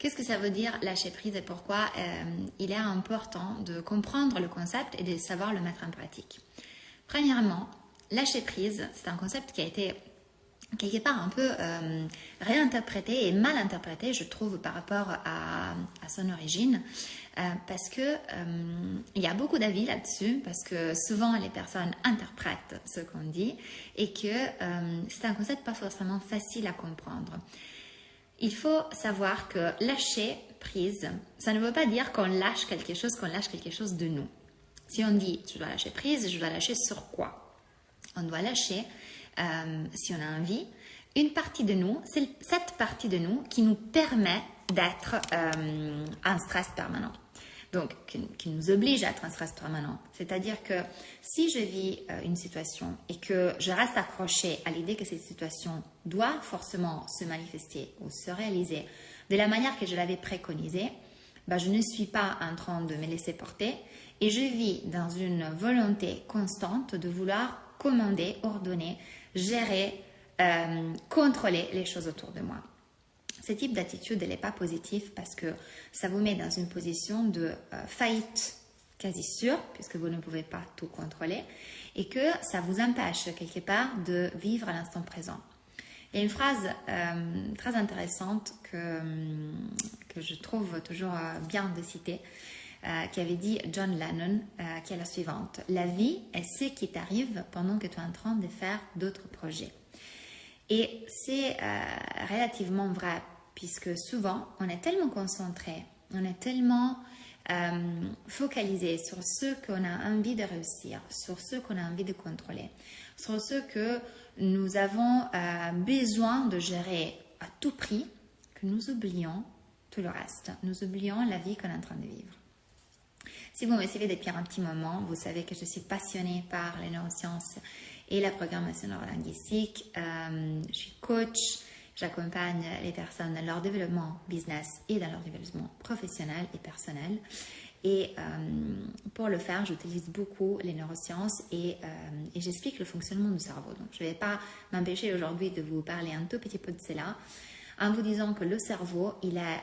Qu'est-ce que ça veut dire lâcher prise et pourquoi il est important de comprendre le concept et de savoir le mettre en pratique? Premièrement, lâcher prise, c'est un concept qui a été quelque part un peu réinterprété et mal interprété, je trouve, par rapport à son origine, parce que il y a beaucoup d'avis là-dessus, parce que souvent les personnes interprètent ce qu'on dit et que c'est un concept pas forcément facile à comprendre. Il faut savoir que lâcher prise, ça ne veut pas dire qu'on lâche quelque chose de nous. Si on dit je dois lâcher prise, je dois lâcher sur quoi? On doit lâcher, si on a envie, une partie de nous, c'est cette partie de nous qui nous permet d'être en stress permanent. Donc, qui nous oblige à être en stress permanent. C'est-à-dire que si je vis une situation et que je reste accrochée à l'idée que cette situation doit forcément se manifester ou se réaliser de la manière que je l'avais préconisée, je ne suis pas en train de me laisser porter et je vis dans une volonté constante de vouloir commander, ordonner, gérer, contrôler les choses autour de moi. Ce type d'attitude, elle n'est pas positive parce que ça vous met dans une position de faillite quasi sûre, puisque vous ne pouvez pas tout contrôler, et que ça vous empêche quelque part de vivre à l'instant présent. Il y a une phrase très intéressante que je trouve toujours bien de citer, qui avait dit John Lennon, qui est la suivante. La vie est ce qui t'arrive pendant que tu es en train de faire d'autres projets. Et c'est relativement vrai, puisque souvent, on est tellement concentré, on est tellement focalisé sur ce qu'on a envie de réussir, sur ce qu'on a envie de contrôler, sur ce que nous avons besoin de gérer à tout prix, que nous oublions tout le reste. Nous oublions la vie qu'on est en train de vivre. Si vous me suivez depuis un petit moment, vous savez que je suis passionnée par les neurosciences et la programmation neurolinguistique. Je suis coach, j'accompagne les personnes dans leur développement business et dans leur développement professionnel et personnel. Et pour le faire, j'utilise beaucoup les neurosciences et j'explique le fonctionnement du cerveau. Donc, je ne vais pas m'empêcher aujourd'hui de vous parler un tout petit peu de cela, en vous disant que le cerveau, il est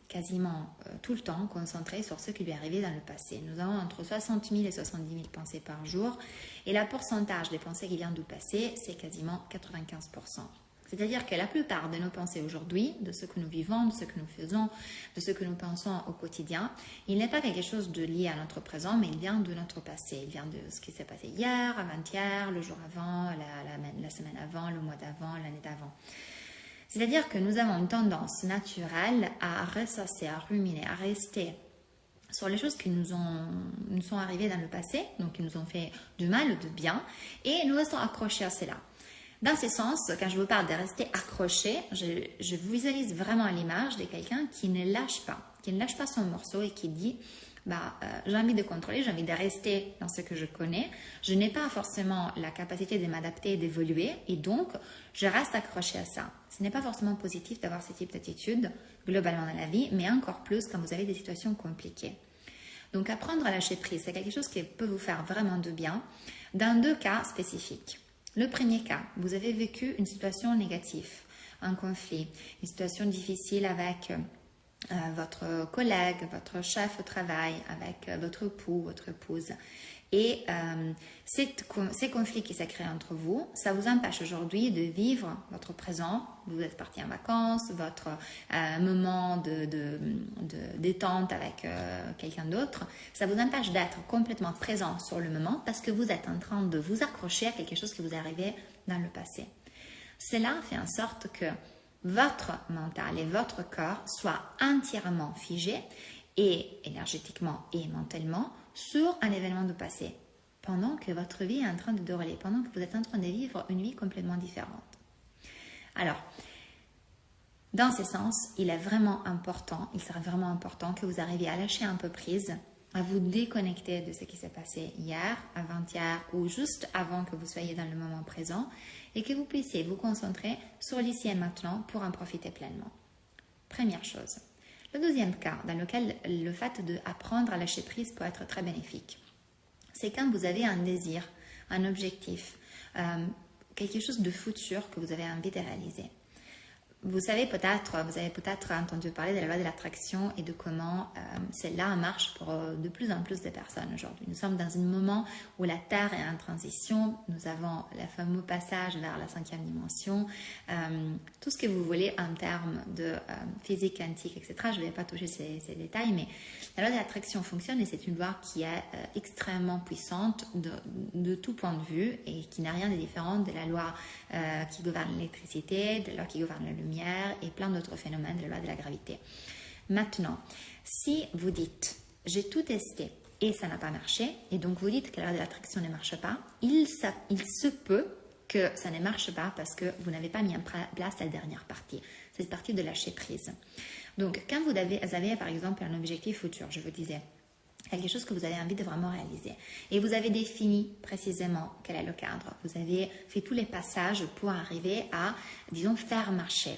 quasiment tout le temps concentré sur ce qui lui est arrivé dans le passé. Nous avons entre 60 000 et 70 000 pensées par jour, et le pourcentage des pensées qui viennent du passé, c'est quasiment 95%. C'est-à-dire que la plupart de nos pensées aujourd'hui, de ce que nous vivons, de ce que nous faisons, de ce que nous pensons au quotidien, il n'est pas quelque chose de lié à notre présent, mais il vient de notre passé. Il vient de ce qui s'est passé hier, avant-hier, le jour avant, la semaine avant, le mois d'avant, l'année d'avant. C'est-à-dire que nous avons une tendance naturelle à ressasser, à ruminer, à rester sur les choses qui nous sont arrivées dans le passé, donc qui nous ont fait du mal ou du bien, et nous restons accrochés à cela. Dans ce sens, quand je vous parle de rester accroché, je visualise vraiment l'image de quelqu'un qui ne lâche pas son morceau et qui dit j'ai envie de contrôler, j'ai envie de rester dans ce que je connais, je n'ai pas forcément la capacité de m'adapter et d'évoluer, et donc je reste accroché à ça. Ce n'est pas forcément positif d'avoir ce type d'attitude globalement dans la vie, mais encore plus quand vous avez des situations compliquées. Donc apprendre à lâcher prise, c'est quelque chose qui peut vous faire vraiment du bien dans deux cas spécifiques. Le premier cas, vous avez vécu une situation négative, un conflit, une situation difficile avec votre collègue, votre chef au travail, avec votre époux, votre épouse. Et ces conflits qui s'est créé entre vous, ça vous empêche aujourd'hui de vivre votre présent. Vous êtes parti en vacances, votre moment de détente avec quelqu'un d'autre. Ça vous empêche d'être complètement présent sur le moment parce que vous êtes en train de vous accrocher à quelque chose qui vous est arrivé dans le passé. Cela fait en sorte que votre mental et votre corps soient entièrement figés et énergétiquement et mentalement sur un événement du passé, pendant que votre vie est en train de dérouler, pendant que vous êtes en train de vivre une vie complètement différente. Alors, dans ce sens, il serait vraiment important que vous arriviez à lâcher un peu prise, à vous déconnecter de ce qui s'est passé hier, avant-hier ou juste avant que vous soyez dans le moment présent et que vous puissiez vous concentrer sur l'ici et maintenant pour en profiter pleinement. Première chose. Le deuxième cas, dans lequel le fait d'apprendre à lâcher prise peut être très bénéfique, c'est quand vous avez un désir, un objectif, quelque chose de futur que vous avez envie de réaliser. vous avez peut-être entendu parler de la loi de l'attraction et de comment celle-là marche pour de plus en plus de personnes aujourd'hui. Nous sommes dans un moment où la Terre est en transition, nous avons le fameux passage vers la 5e dimension, tout ce que vous voulez en termes de physique quantique, etc. Je ne vais pas toucher ces détails, mais la loi de l'attraction fonctionne et c'est une loi qui est extrêmement puissante de tout point de vue et qui n'a rien de différent de la loi qui gouverne l'électricité, de la loi qui gouverne la lumière et plein d'autres phénomènes de la loi de la gravité. Maintenant, si vous dites « j'ai tout testé et ça n'a pas marché » et donc vous dites que la loi de l'attraction ne marche pas, il se peut que ça ne marche pas parce que vous n'avez pas mis en place la dernière partie, cette partie de lâcher prise. Donc, quand vous avez par exemple un objectif futur, je vous disais, quelque chose que vous avez envie de vraiment réaliser. Et vous avez défini précisément quel est le cadre. Vous avez fait tous les passages pour arriver à, disons, faire marcher.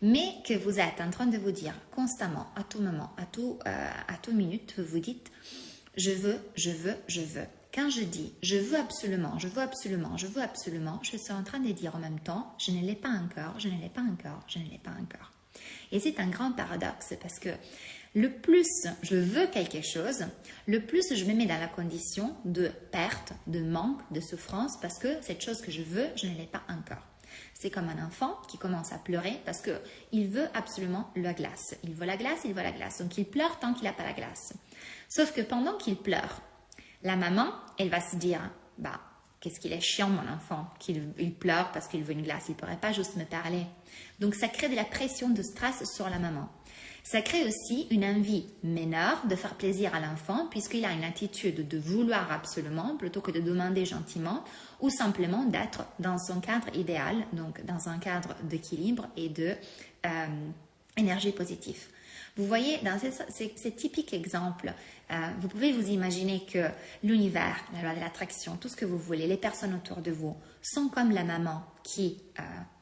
Mais que vous êtes en train de vous dire constamment, à tout moment, à toute minute, vous vous dites « je veux, je veux, je veux ». Quand je dis « je veux absolument, je veux absolument, je veux absolument », je suis en train de dire en même temps « je ne l'ai pas encore, je ne l'ai pas encore, je ne l'ai pas encore ». Et c'est un grand paradoxe parce que le plus je veux quelque chose, le plus je me mets dans la condition de perte, de manque, de souffrance parce que cette chose que je veux, je ne l'ai pas encore. C'est comme un enfant qui commence à pleurer parce qu'il veut absolument la glace. Il veut la glace, il veut la glace. Donc il pleure tant qu'il n'a pas la glace. Sauf que pendant qu'il pleure, la maman, elle va se dire « bah, qu'est-ce qu'il est chiant mon enfant, qu'il pleure parce qu'il veut une glace, il ne pourrait pas juste me parler. » Donc ça crée de la pression, de stress sur la maman. Ça crée aussi une envie mineure de faire plaisir à l'enfant puisqu'il a une attitude de vouloir absolument plutôt que de demander gentiment ou simplement d'être dans son cadre idéal, donc dans un cadre d'équilibre et de énergie positive. Vous voyez, dans ces typiques exemples, vous pouvez vous imaginer que l'univers, la loi de l'attraction, tout ce que vous voulez, les personnes autour de vous sont comme la maman qui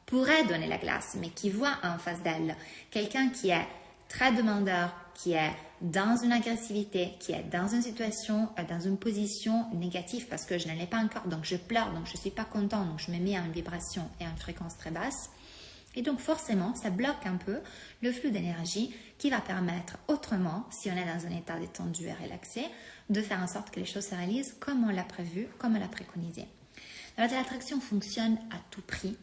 pourrait donner la glace, mais qui voit en face d'elle quelqu'un qui est très demandeur, qui est dans une agressivité, qui est dans une situation, dans une position négative parce que je ne l'ai pas encore, donc je pleure, donc je ne suis pas content, donc je me mets en vibration et en fréquence très basse. Et donc forcément, ça bloque un peu le flux d'énergie qui va permettre autrement, si on est dans un état détendu et relaxé, de faire en sorte que les choses se réalisent comme on l'a prévu, comme on l'a préconisé. La loi de l'attraction fonctionne à tout prix,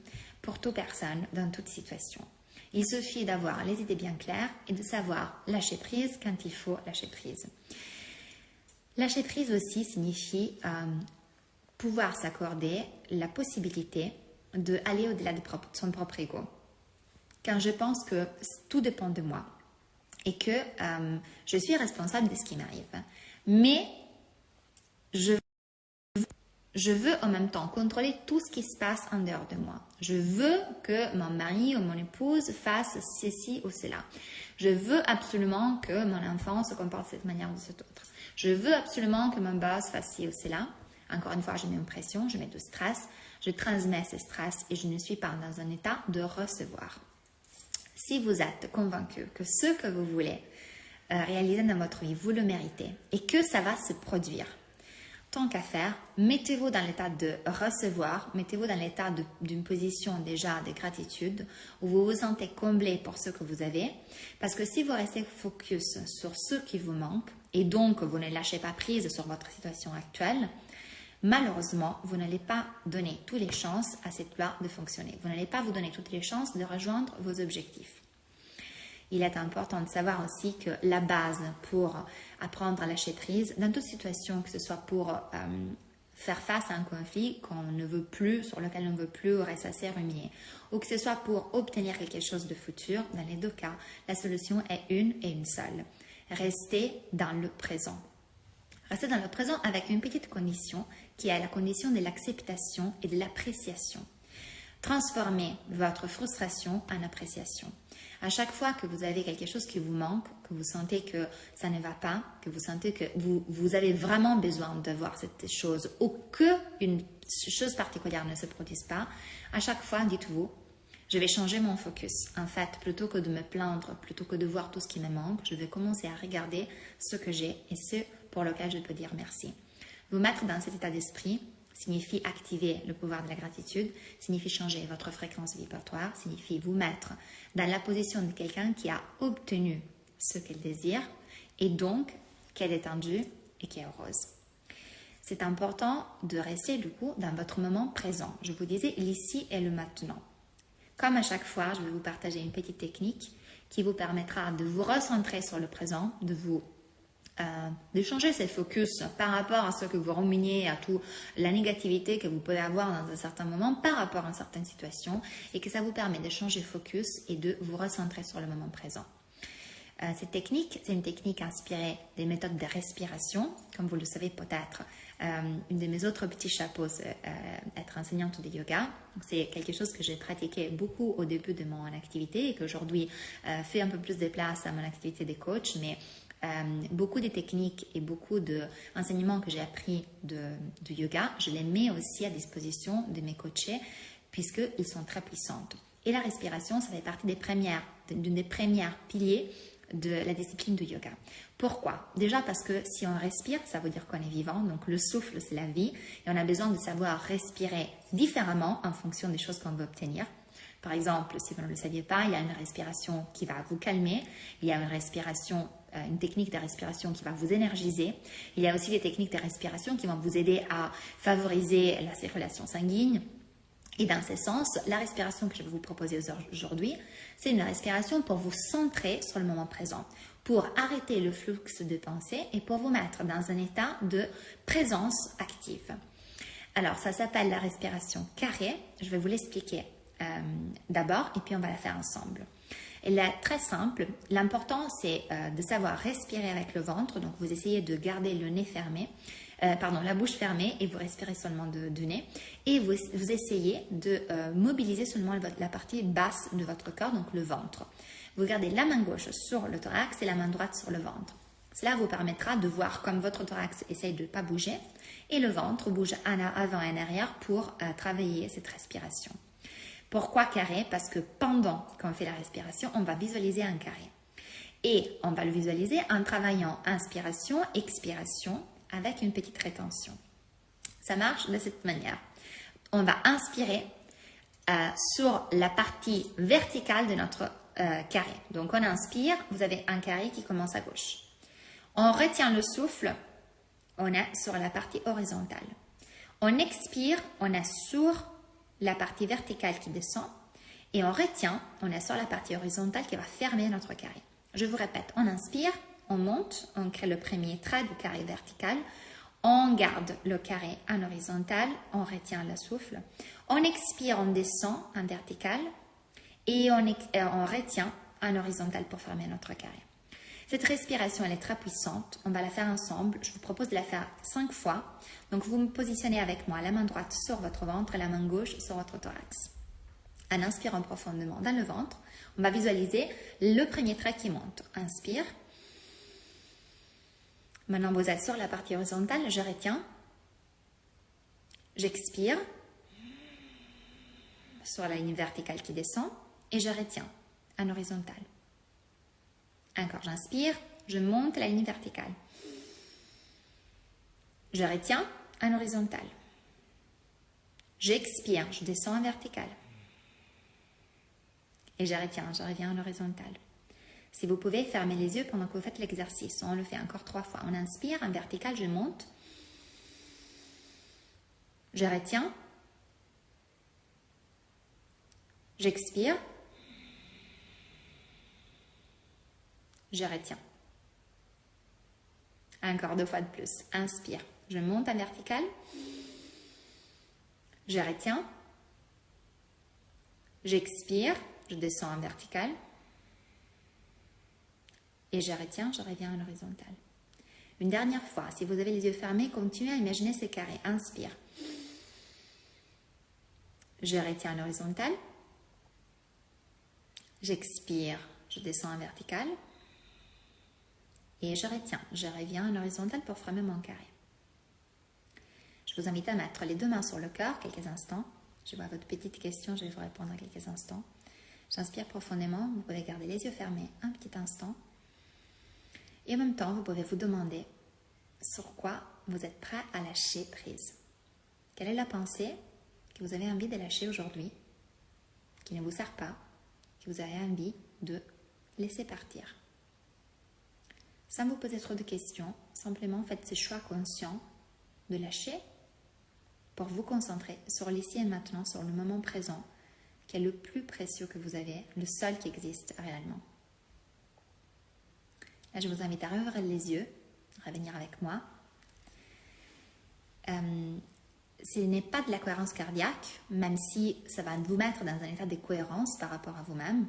pour toute personne, dans toute situation. Il suffit d'avoir les idées bien claires et de savoir lâcher prise quand il faut lâcher prise. Lâcher prise aussi signifie pouvoir s'accorder la possibilité d'aller au-delà de son propre ego. Quand je pense que tout dépend de moi et que je suis responsable de ce qui m'arrive, mais je veux en même temps contrôler tout ce qui se passe en dehors de moi. Je veux que mon mari ou mon épouse fasse ceci ou cela. Je veux absolument que mon enfant se comporte de cette manière ou de cette autre. Je veux absolument que mon boss fasse ci ou cela. Encore une fois, je mets une pression, je mets du stress, je transmets ce stress et je ne suis pas dans un état de recevoir. Si vous êtes convaincu que ce que vous voulez réaliser dans votre vie, vous le méritez et que ça va se produire, tant qu'à faire, mettez-vous dans l'état de recevoir, mettez-vous dans l'état d'une position déjà de gratitude où vous vous sentez comblé pour ce que vous avez. Parce que si vous restez focus sur ce qui vous manque et donc vous ne lâchez pas prise sur votre situation actuelle, malheureusement, vous n'allez pas donner toutes les chances à cette loi de fonctionner. Vous n'allez pas vous donner toutes les chances de rejoindre vos objectifs. Il est important de savoir aussi que la base pour apprendre à lâcher prise, dans toute situation, que ce soit pour faire face à un conflit qu'on ne veut plus, sur lequel on ne veut plus ressasser, ruminer, ou que ce soit pour obtenir quelque chose de futur, dans les deux cas, la solution est une et une seule. Restez dans le présent. Restez dans le présent avec une petite condition qui est la condition de l'acceptation et de l'appréciation. Transformez votre frustration en appréciation. À chaque fois que vous avez quelque chose qui vous manque, que vous sentez que ça ne va pas, que vous sentez que vous avez vraiment besoin de voir cette chose ou qu'une chose particulière ne se produise pas, à chaque fois, dites-vous, je vais changer mon focus. En fait, plutôt que de me plaindre, plutôt que de voir tout ce qui me manque, je vais commencer à regarder ce que j'ai et ce pour lequel je peux dire merci. Vous mettre dans cet état d'esprit, signifie activer le pouvoir de la gratitude, signifie changer votre fréquence vibratoire, signifie vous mettre dans la position de quelqu'un qui a obtenu ce qu'elle désire et donc qu'elle est détendue et qui est heureuse. C'est important de rester du coup dans votre moment présent. Je vous disais l'ici et le maintenant. Comme à chaque fois, je vais vous partager une petite technique qui vous permettra de vous recentrer sur le présent, de changer ses focus par rapport à ce que vous ruminiez, à toute la négativité que vous pouvez avoir dans un certain moment par rapport à une certaine situation et que ça vous permet de changer focus et de vous recentrer sur le moment présent. Cette technique, c'est une technique inspirée des méthodes de respiration. Comme vous le savez peut-être, une de mes autres petits chapeaux, c'est être enseignante de yoga. C'est quelque chose que j'ai pratiqué beaucoup au début de mon activité et qu'aujourd'hui fait un peu plus de place à mon activité de coach. Mais beaucoup des techniques et beaucoup d'enseignements que j'ai appris du yoga, je les mets aussi à disposition de mes coachés puisqu'ils sont très puissantes. Et la respiration, ça fait partie d'une des premières piliers de la discipline du yoga. Pourquoi? Déjà parce que si on respire, ça veut dire qu'on est vivant, donc le souffle c'est la vie et on a besoin de savoir respirer différemment en fonction des choses qu'on veut obtenir. Par exemple, si vous ne le saviez pas, il y a une respiration qui va vous calmer, il y a une technique de respiration qui va vous énergiser, il y a aussi des techniques de respiration qui vont vous aider à favoriser la circulation sanguine. Et dans ce sens, la respiration que je vais vous proposer aujourd'hui, c'est une respiration pour vous centrer sur le moment présent, pour arrêter le flux de pensée et pour vous mettre dans un état de présence active. Alors, ça s'appelle la respiration carrée. Je vais vous l'expliquer d'abord et puis on va la faire ensemble. Elle est très simple. L'important, c'est de savoir respirer avec le ventre. Donc, vous essayez de garder le nez fermé. La bouche fermée et vous respirez seulement du nez et vous essayez de mobiliser seulement la partie basse de votre corps, donc le ventre. Vous gardez la main gauche sur le thorax et la main droite sur le ventre. Cela vous permettra de voir comme votre thorax essaye de ne pas bouger et le ventre bouge en avant et en arrière pour travailler cette respiration. Pourquoi carré? Parce que pendant qu'on fait la respiration, on va visualiser un carré. Et on va le visualiser en travaillant inspiration, expiration, avec une petite rétention. Ça marche de cette manière. On va inspirer sur la partie verticale de notre carré. Donc on inspire, vous avez un carré qui commence à gauche. On retient le souffle, on est sur la partie horizontale. On expire, on est sur la partie verticale qui descend et on retient, on est sur la partie horizontale qui va fermer notre carré. Je vous répète, on inspire, on monte, on crée le premier trait du carré vertical, on garde le carré en horizontal, on retient le souffle, on expire, on descend en vertical et on retient en horizontal pour fermer notre carré. Cette respiration, elle est très puissante, on va la faire ensemble, je vous propose de la faire 5 fois. Donc vous me positionnez avec moi la main droite sur votre ventre et la main gauche sur votre thorax. En inspirant profondément dans le ventre, on va visualiser le premier trait qui monte. Inspire. Maintenant, vous êtes sur la partie horizontale, je retiens. J'expire sur la ligne verticale qui descend et je retiens en horizontal. Encore, j'inspire, je monte la ligne verticale. Je retiens en horizontal. J'expire, je descends en vertical. Et je retiens, je reviens en horizontal. Si vous pouvez, fermer les yeux pendant que vous faites l'exercice. On le fait encore 3 fois. On inspire, en vertical, je monte. Je retiens. J'expire. Je retiens. Encore 2 fois de plus. Inspire. Je monte en vertical. Je retiens. J'expire. Je descends en vertical. Et je retiens, je reviens en horizontal. Une dernière fois, si vous avez les yeux fermés, continuez à imaginer ces carrés. Inspire. Je retiens en horizontal. J'expire, je descends en vertical. Et je retiens, je reviens en horizontal pour former mon carré. Je vous invite à mettre les 2 mains sur le cœur quelques instants. Je vois votre petite question, je vais vous répondre en quelques instants. J'inspire profondément, vous pouvez garder les yeux fermés un petit instant. Et en même temps, vous pouvez vous demander sur quoi vous êtes prêt à lâcher prise. Quelle est la pensée que vous avez envie de lâcher aujourd'hui, qui ne vous sert pas, que vous avez envie de laisser partir? Sans vous poser trop de questions, simplement faites ce choix conscient de lâcher pour vous concentrer sur l'ici et maintenant, sur le moment présent, qui est le plus précieux que vous avez, le seul qui existe réellement. Là, je vous invite à rouvrir les yeux, à revenir avec moi. Ce n'est pas de la cohérence cardiaque, même si ça va vous mettre dans un état de cohérence par rapport à vous-même.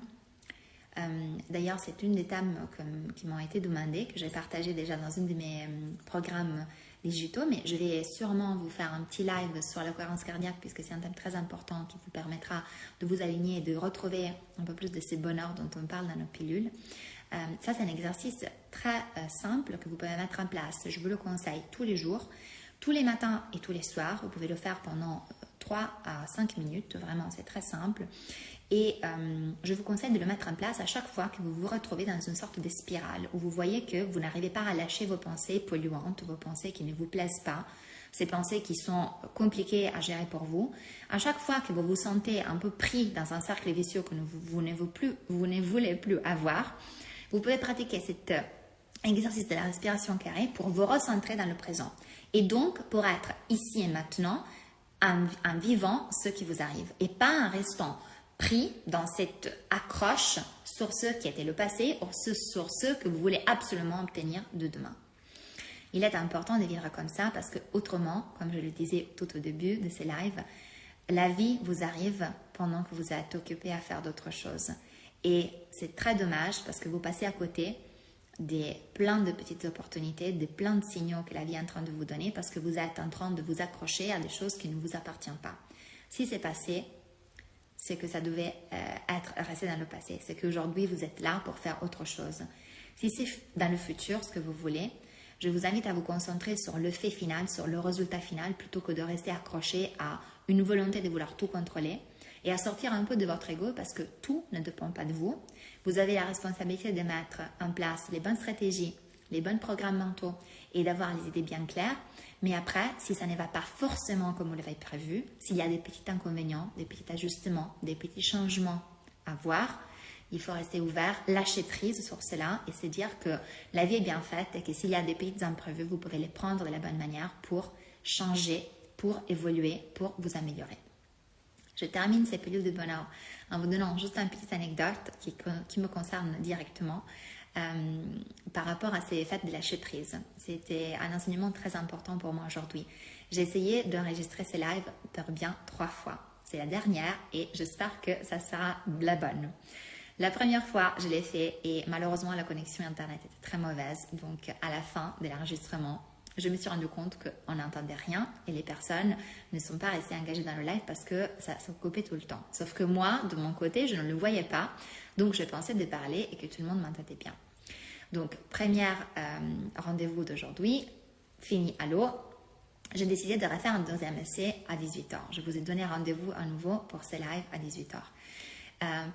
D'ailleurs, c'est une des thèmes qui m'ont été demandés, que j'ai partagé déjà dans un de mes programmes digitaux, mais je vais sûrement vous faire un petit live sur la cohérence cardiaque, puisque c'est un thème très important qui vous permettra de vous aligner et de retrouver un peu plus de ces bonheurs dont on parle dans nos pilules. Ça, c'est un exercice très simple que vous pouvez mettre en place. Je vous le conseille tous les jours, tous les matins et tous les soirs. Vous pouvez le faire pendant 3 à 5 minutes. Vraiment, c'est très simple. Et je vous conseille de le mettre en place à chaque fois que vous vous retrouvez dans une sorte de spirale où vous voyez que vous n'arrivez pas à lâcher vos pensées polluantes, vos pensées qui ne vous plaisent pas, ces pensées qui sont compliquées à gérer pour vous. À chaque fois que vous vous sentez un peu pris dans un cercle vicieux que vous ne voulez plus avoir, vous pouvez pratiquer cet exercice de la respiration carrée pour vous recentrer dans le présent. Et donc, pour être ici et maintenant, en vivant ce qui vous arrive. Et pas en restant pris dans cette accroche sur ce qui était le passé ou sur ce que vous voulez absolument obtenir de demain. Il est important de vivre comme ça parce que autrement, comme je le disais tout au début de ces lives, la vie vous arrive pendant que vous êtes occupé à faire d'autres choses. Et c'est très dommage parce que vous passez à côté des plein de petites opportunités, des plein de signaux que la vie est en train de vous donner parce que vous êtes en train de vous accrocher à des choses qui ne vous appartiennent pas. Si c'est passé, c'est que ça devait être resté dans le passé. C'est qu'aujourd'hui, vous êtes là pour faire autre chose. Si c'est dans le futur ce que vous voulez, je vous invite à vous concentrer sur le fait final, sur le résultat final, plutôt que de rester accroché à une volonté de vouloir tout contrôler et à sortir un peu de votre ego parce que tout ne dépend pas de vous. Vous avez la responsabilité de mettre en place les bonnes stratégies, les bons programmes mentaux et d'avoir les idées bien claires. Mais après, si ça ne va pas forcément comme vous l'avez prévu, s'il y a des petits inconvénients, des petits ajustements, des petits changements à voir, il faut rester ouvert, lâcher prise sur cela et se dire que la vie est bien faite et que s'il y a des petits imprévus, vous pouvez les prendre de la bonne manière pour changer, pour évoluer, pour vous améliorer. Je termine ces pilules de bonheur en vous donnant juste une petite anecdote qui me concerne directement. Par rapport à ces fêtes de lâcher prise. C'était un enseignement très important pour moi aujourd'hui. J'ai essayé d'enregistrer ces lives pour bien 3 fois. C'est la dernière et j'espère que ça sera la bonne. La première fois, je l'ai fait et malheureusement, la connexion Internet était très mauvaise. Donc, à la fin de l'enregistrement, je me suis rendu compte qu'on n'entendait rien et les personnes ne sont pas restées engagées dans le live parce que ça se coupait tout le temps. Sauf que moi, de mon côté, je ne le voyais pas. Donc, je pensais de parler et que tout le monde m'entendait bien. Donc, premier rendez-vous d'aujourd'hui, fini à l'eau. J'ai décidé de refaire un deuxième essai à 18h. Je vous ai donné rendez-vous à nouveau pour ce live à 18h.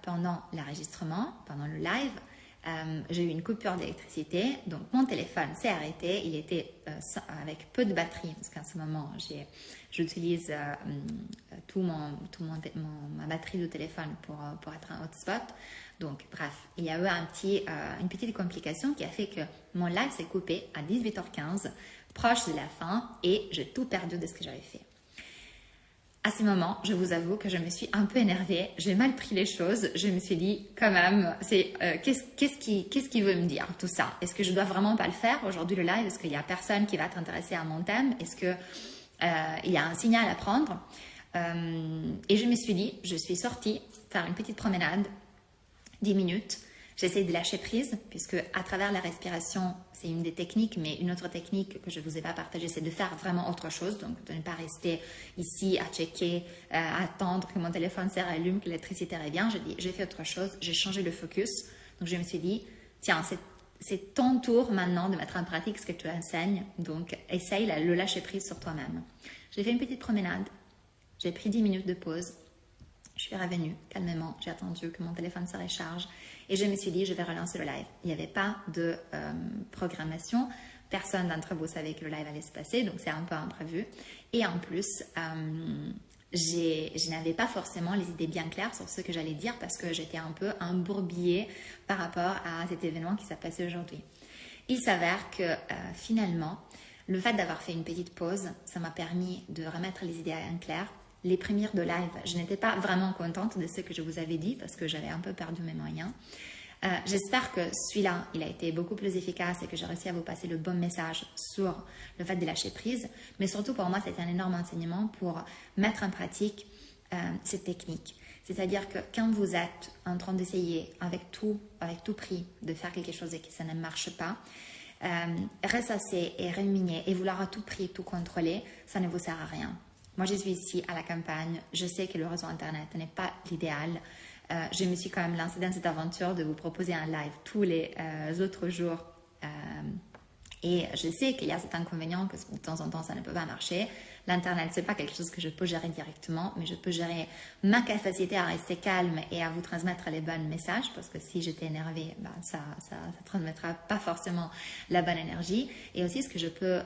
Pendant l'enregistrement, pendant le live, j'ai eu une coupure d'électricité. Donc, mon téléphone s'est arrêté. Il était avec peu de batterie parce qu'en ce moment, j'utilise ma batterie de téléphone pour être un hotspot. Donc, bref, il y a eu une petite complication qui a fait que mon live s'est coupé à 18h15, proche de la fin, et j'ai tout perdu de ce que j'avais fait. À ce moment, je vous avoue que je me suis un peu énervée, j'ai mal pris les choses, je me suis dit quand même, qu'est-ce qui veut me dire tout ça? Est-ce que je dois vraiment pas le faire aujourd'hui le live? Est-ce qu'il y a personne qui va être intéressé à mon thème? Est-ce que il y a un signal à prendre? Et je me suis dit, je suis sortie faire une petite promenade, 10 minutes. J'essaie de lâcher prise puisque à travers la respiration, c'est une des techniques, mais une autre technique que je ne vous ai pas partagée, c'est de faire vraiment autre chose. Donc, de ne pas rester ici à checker, à attendre que mon téléphone se rallume, que l'électricité revient. Je dis, j'ai fait autre chose, j'ai changé le focus. Donc, je me suis dit, tiens, c'est ton tour maintenant de mettre en pratique ce que tu enseignes. Donc, essaye le lâcher prise sur toi-même. J'ai fait une petite promenade. J'ai pris 10 minutes de pause. Je suis revenue calmement, j'ai attendu que mon téléphone se recharge Et je me suis dit, je vais relancer le live. Il n'y avait pas de programmation. Personne d'entre vous savait que le live allait se passer, donc c'est un peu imprévu. Et en plus, je n'avais pas forcément les idées bien claires sur ce que j'allais dire parce que j'étais un peu embourbillée par rapport à cet événement qui s'est passé aujourd'hui. Il s'avère que finalement, le fait d'avoir fait une petite pause, ça m'a permis de remettre les idées en clair. Les premières de live, je n'étais pas vraiment contente de ce que je vous avais dit parce que j'avais un peu perdu mes moyens. J'espère que celui-là, il a été beaucoup plus efficace et que j'ai réussi à vous passer le bon message sur le fait de lâcher prise. Mais surtout pour moi, c'était un énorme enseignement pour mettre en pratique cette technique. C'est-à-dire que quand vous êtes en train d'essayer avec tout prix de faire quelque chose et que ça ne marche pas, ressasser et ruminer et vouloir à tout prix tout contrôler, ça ne vous sert à rien. Moi, je suis ici à la campagne. Je sais que le réseau Internet n'est pas l'idéal. Je me suis quand même lancée dans cette aventure de vous proposer un live tous les autres jours. Et je sais qu'il y a cet inconvénient que de temps en temps, ça ne peut pas marcher. L'Internet, ce n'est pas quelque chose que je peux gérer directement, mais je peux gérer ma capacité à rester calme et à vous transmettre les bons messages, parce que si j'étais énervée, ça ne transmettra pas forcément la bonne énergie. Et aussi, ce que je peux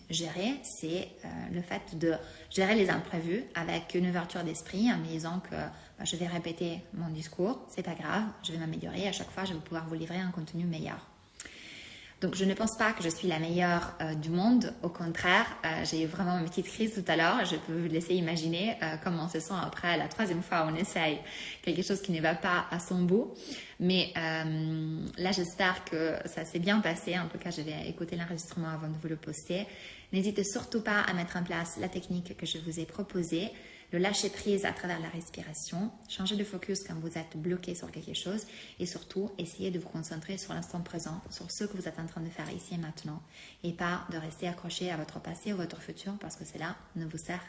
gérer, c'est le fait de gérer les imprévus avec une ouverture d'esprit en me disant que je vais répéter mon discours, c'est pas grave, je vais m'améliorer, à chaque fois, je vais pouvoir vous livrer un contenu meilleur. Donc, je ne pense pas que je suis la meilleure du monde. Au contraire, j'ai eu vraiment une petite crise tout à l'heure. Je peux vous laisser imaginer comment on se sent après la troisième fois où on essaye quelque chose qui ne va pas à son bout. Mais là, j'espère que ça s'est bien passé. En tout cas, je vais écouter l'enregistrement avant de vous le poster. N'hésitez surtout pas à mettre en place la technique que je vous ai proposée. Le lâcher prise à travers la respiration, changer de focus quand vous êtes bloqué sur quelque chose et surtout essayez de vous concentrer sur l'instant présent, sur ce que vous êtes en train de faire ici et maintenant et pas de rester accroché à votre passé ou votre futur parce que cela ne vous sert